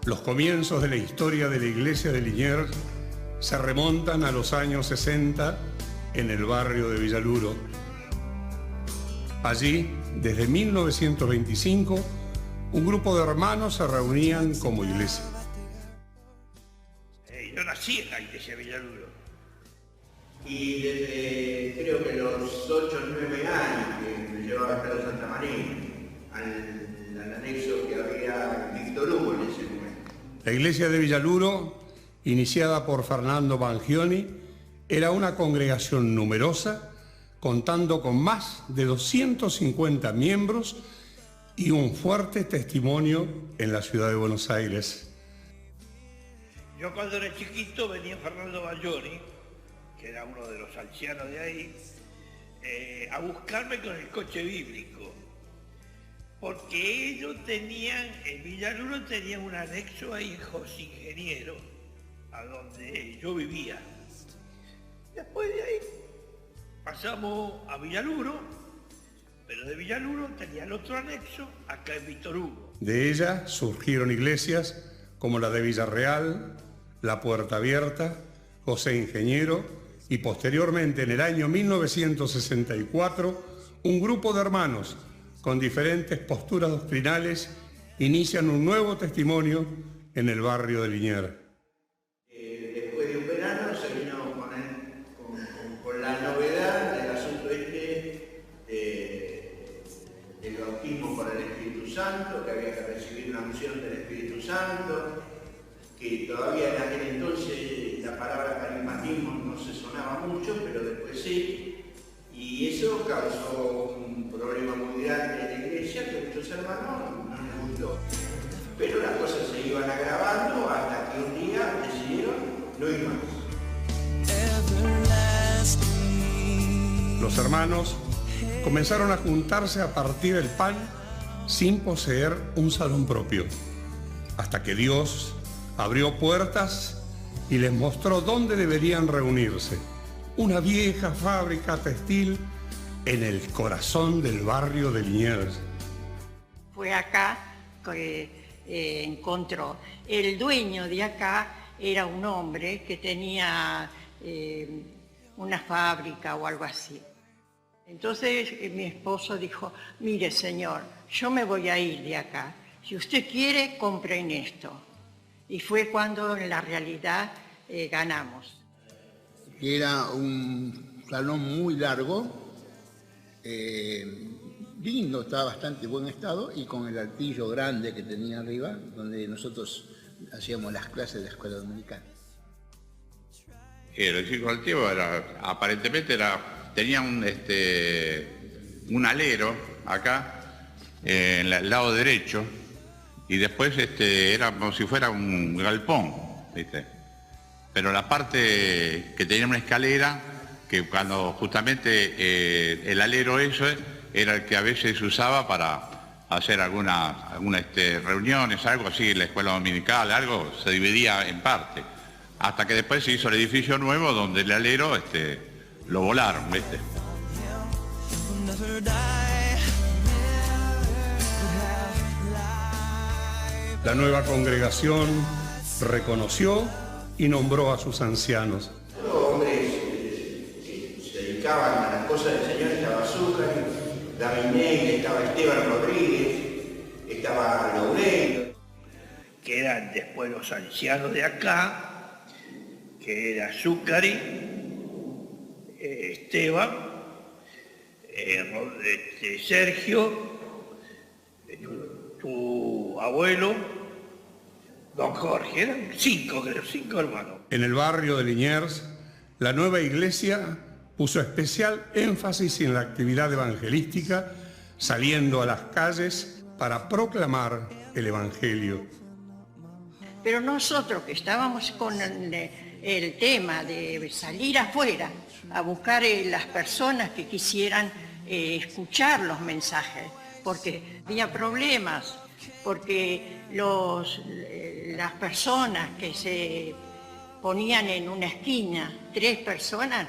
Los comienzos de la historia de la iglesia de Liniers se remontan a los años 60 en el barrio de Villaluro. Allí, desde 1925, un grupo de hermanos se reunían como iglesia. Yo nací en la iglesia de Villaluro. Y desde creo que los 8 o 9 años que me llevaba hasta los Santa María, al anexo que había Víctor Hugo en ese momento. La iglesia de Villaluro, iniciada por Fernando Bangioni, era una congregación numerosa, contando con más de 250 miembros y un fuerte testimonio en la ciudad de Buenos Aires. Yo cuando era chiquito venía Fernando Bangioni, que era uno de los ancianos de ahí, a buscarme con el coche bíblico, porque ellos tenían, en Villaluro tenían un anexo a hijos ingenieros, a donde yo vivía. Después de ahí pasamos a Villaluro, pero de Villaluro tenía el otro anexo acá en Víctor Hugo. De ella surgieron iglesias como la de Villarreal, La Puerta Abierta, José Ingeniero y posteriormente en el año 1964 un grupo de hermanos con diferentes posturas doctrinales inician un nuevo testimonio en el barrio de Liniers. Después de un verano se vino con la novedad del asunto del bautismo por el Espíritu Santo, que había que recibir una unción del Espíritu Santo, que todavía en aquel entonces la palabra carismatismo no se sonaba mucho, pero después sí, y eso causó un problema muy grande en la iglesia que muchos hermanos no les gustó. Pero las cosas se iban agravando hasta que un día decidieron no ir más. Los hermanos comenzaron a juntarse a partir del pan sin poseer un salón propio, hasta que Dios abrió puertas y les mostró dónde deberían reunirse. Una vieja fábrica textil en el corazón del barrio de Liniers. Fue acá que encontró. El dueño de acá era un hombre que tenía una fábrica o algo así. Entonces mi esposo dijo, mire señor, yo me voy a ir de acá. Si usted quiere, compren esto. Y fue cuando en la realidad ganamos. Era un salón muy largo, lindo, estaba bastante buen estado y con el altillo grande que tenía arriba, donde nosotros hacíamos las clases de la escuela dominicana. El edificio altivo aparentemente tenía un alero acá, en el lado derecho, y después era como si fuera un galpón, ¿viste? Pero la parte que tenía una escalera, que cuando justamente el alero ese era el que a veces se usaba para hacer algunas reuniones, algo así, la escuela dominical, algo, se dividía en parte. Hasta que después se hizo el edificio nuevo donde el alero lo volaron, ¿viste? La nueva congregación reconoció y nombró a sus ancianos. Los hombres que se dedicaban a las cosas del Señor, estaba Zúcari, David Negre, estaba Esteban Rodríguez, estaba Laureiro. Que eran después los ancianos de acá, que era Zúcari, Esteban, Sergio, tu abuelo, don Jorge, eran 5 hermanos. En el barrio de Liniers, la nueva iglesia puso especial énfasis en la actividad evangelística, saliendo a las calles para proclamar el Evangelio. Pero nosotros que estábamos con el tema de salir afuera a buscar las personas que quisieran escuchar los mensajes, porque había problemas, porque las personas que se ponían en una esquina, 3 personas,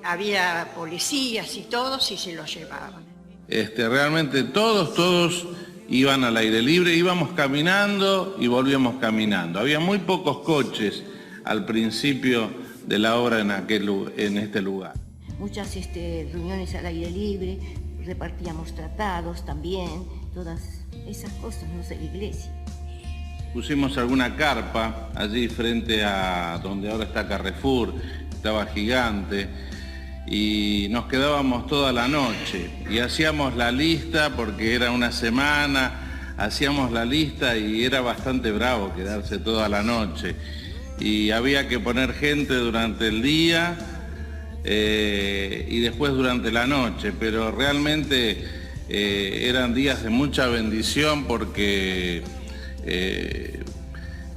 había policías y todos y se los llevaban. Realmente todos iban al aire libre, íbamos caminando y volvíamos caminando. Había muy pocos coches al principio de la obra en este lugar. Muchas reuniones al aire libre, repartíamos tratados también, todas esas cosas, no sé, la iglesia. Pusimos alguna carpa allí frente a donde ahora está Carrefour, estaba gigante, y nos quedábamos toda la noche y hacíamos la lista porque era una semana, hacíamos la lista y era bastante bravo quedarse toda la noche. Y había que poner gente durante el día y después durante la noche, pero realmente eran días de mucha bendición porque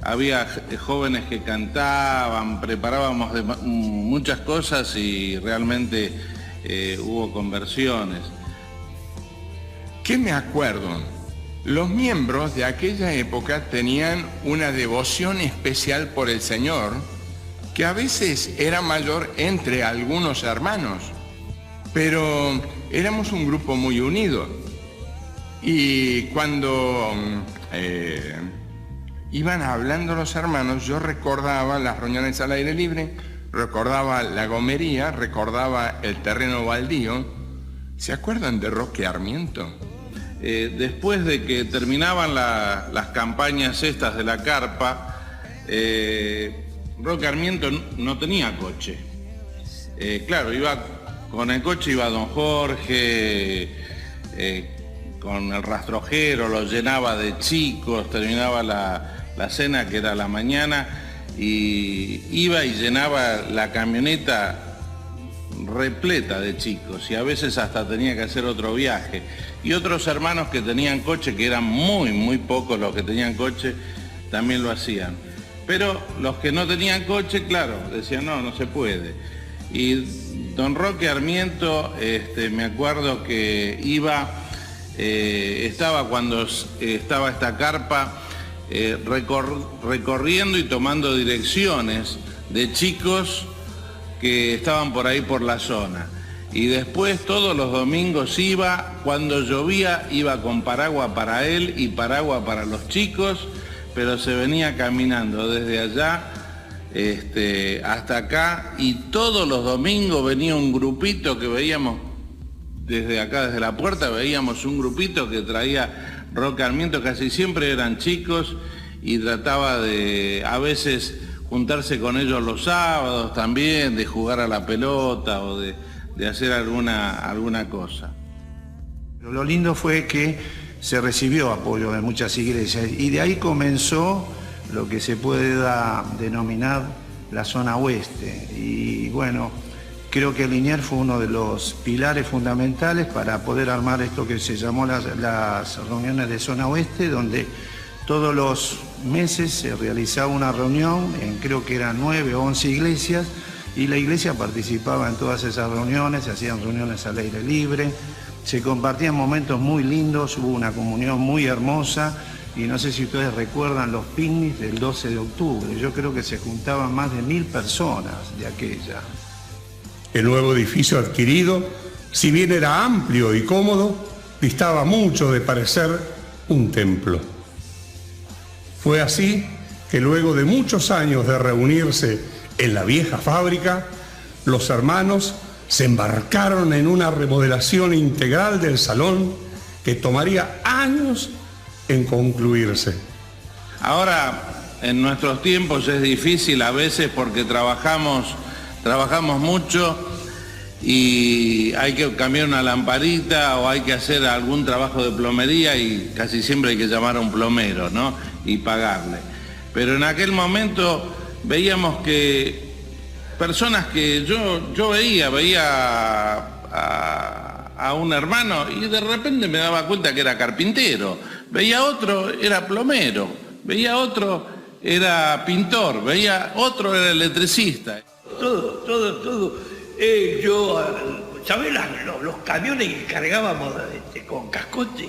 había jóvenes que cantaban, preparábamos muchas cosas y realmente hubo conversiones. ¿Qué me acuerdo? Los miembros de aquella época tenían una devoción especial por el Señor, que a veces era mayor entre algunos hermanos, pero éramos un grupo muy unido. Y cuando iban hablando los hermanos, yo recordaba las reuniones al aire libre, recordaba la gomería, recordaba el terreno baldío. ¿Se acuerdan de Roque Armiento? Después de que terminaban las campañas estas de la carpa, Roque Armiento no tenía coche. Claro, con el coche iba don Jorge, con el rastrojero, lo llenaba de chicos, terminaba la cena que era a la mañana, y iba y llenaba la camioneta repleta de chicos y a veces hasta tenía que hacer otro viaje. Y otros hermanos que tenían coche, que eran muy pocos los que tenían coche, también lo hacían. Pero los que no tenían coche, claro, decían no se puede. Y don Roque Armiento, me acuerdo que estaba cuando estaba esta carpa recorriendo y tomando direcciones de chicos que estaban por ahí por la zona. Y después todos los domingos cuando llovía, iba con paraguas para él y paraguas para los chicos, pero se venía caminando desde allá hasta acá, y todos los domingos venía un grupito que veíamos desde acá, desde la puerta, veíamos un grupito que traía Roque Armiento, casi siempre eran chicos, y trataba de a veces juntarse con ellos los sábados también, de jugar a la pelota o de hacer alguna cosa. Lo lindo fue que se recibió apoyo de muchas iglesias y de ahí comenzó lo que se puede denominar la zona oeste. Y bueno, creo que Liniers fue uno de los pilares fundamentales para poder armar esto que se llamó las reuniones de zona oeste, donde todos los meses se realizaba una reunión en creo que eran 9 o 11 iglesias, y la iglesia participaba en todas esas reuniones, se hacían reuniones al aire libre, se compartían momentos muy lindos, hubo una comunión muy hermosa, y no sé si ustedes recuerdan los picnics del 12 de octubre, yo creo que se juntaban más de 1000 personas de aquella. El nuevo edificio adquirido, si bien era amplio y cómodo, distaba mucho de parecer un templo. Fue así que luego de muchos años de reunirse en la vieja fábrica, los hermanos se embarcaron en una remodelación integral del salón que tomaría años en concluirse. Ahora, en nuestros tiempos es difícil a veces porque trabajamos mucho y hay que cambiar una lamparita o hay que hacer algún trabajo de plomería y casi siempre hay que llamar a un plomero, ¿no? Y pagarle. Pero en aquel momento veíamos que personas que yo veía a un hermano y de repente me daba cuenta que era carpintero, veía otro, era plomero, veía otro, era pintor, veía otro, era electricista. Todo. ¿Sabés los camiones que cargábamos con cascote?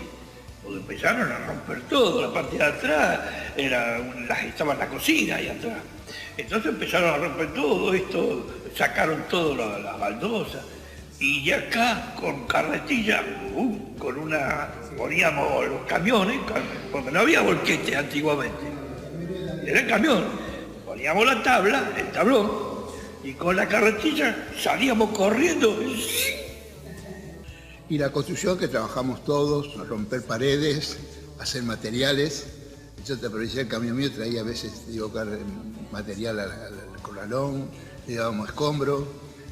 Porque empezaron a romper todo, la parte de atrás estaba la cocina ahí atrás. Entonces empezaron a romper todo esto, sacaron todas las baldosas. Y de acá, con carretilla, poníamos los camiones, porque no había volquete antiguamente, era el camión, poníamos la tabla, el tablón, y con la carretilla salíamos corriendo. Y la construcción que trabajamos todos, romper paredes, hacer materiales. Yo te aprovechaba el camión mío, traía a veces material al corralón, le dábamos escombros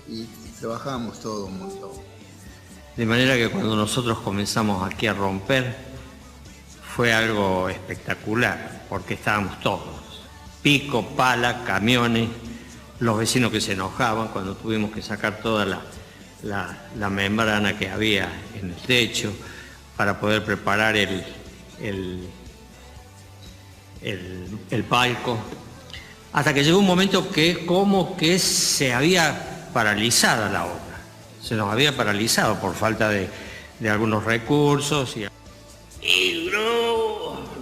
y trabajábamos todo un montón. De manera que cuando nosotros comenzamos aquí a romper, fue algo espectacular, porque estábamos todos. Pico, pala, camiones, los vecinos que se enojaban cuando tuvimos que sacar toda la membrana que había en el techo para poder preparar el palco, hasta que llegó un momento que como que se había paralizado la obra, se nos había paralizado por falta de algunos recursos. Y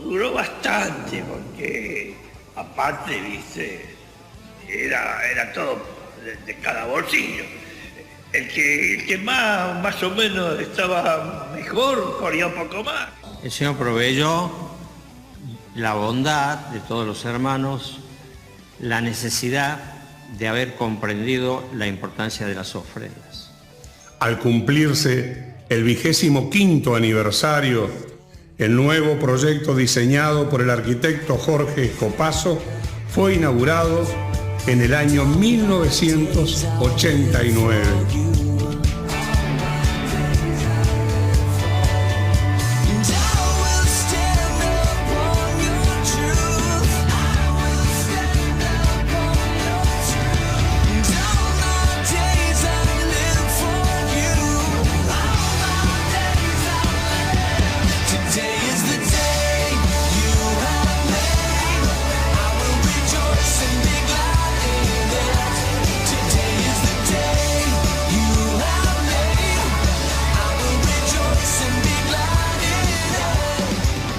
duró bastante, porque aparte, viste, era todo de cada bolsillo. El que más o menos estaba mejor, corría un poco más. El Señor proveyó la bondad de todos los hermanos, la necesidad de haber comprendido la importancia de las ofrendas. Al cumplirse el 25º aniversario, el nuevo proyecto diseñado por el arquitecto Jorge Escopazo fue inaugurado en el año 1989.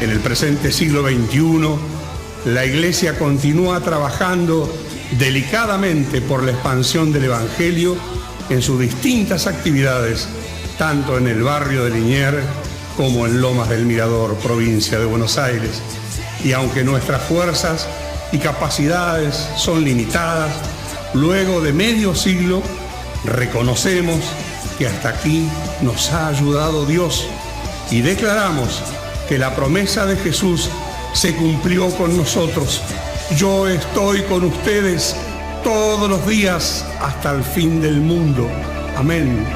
En el presente siglo XXI, la Iglesia continúa trabajando delicadamente por la expansión del Evangelio en sus distintas actividades, tanto en el barrio de Liniers como en Lomas del Mirador, provincia de Buenos Aires. Y aunque nuestras fuerzas y capacidades son limitadas, luego de medio siglo, reconocemos que hasta aquí nos ha ayudado Dios y declaramos que la promesa de Jesús se cumplió con nosotros. Yo estoy con ustedes todos los días hasta el fin del mundo. Amén.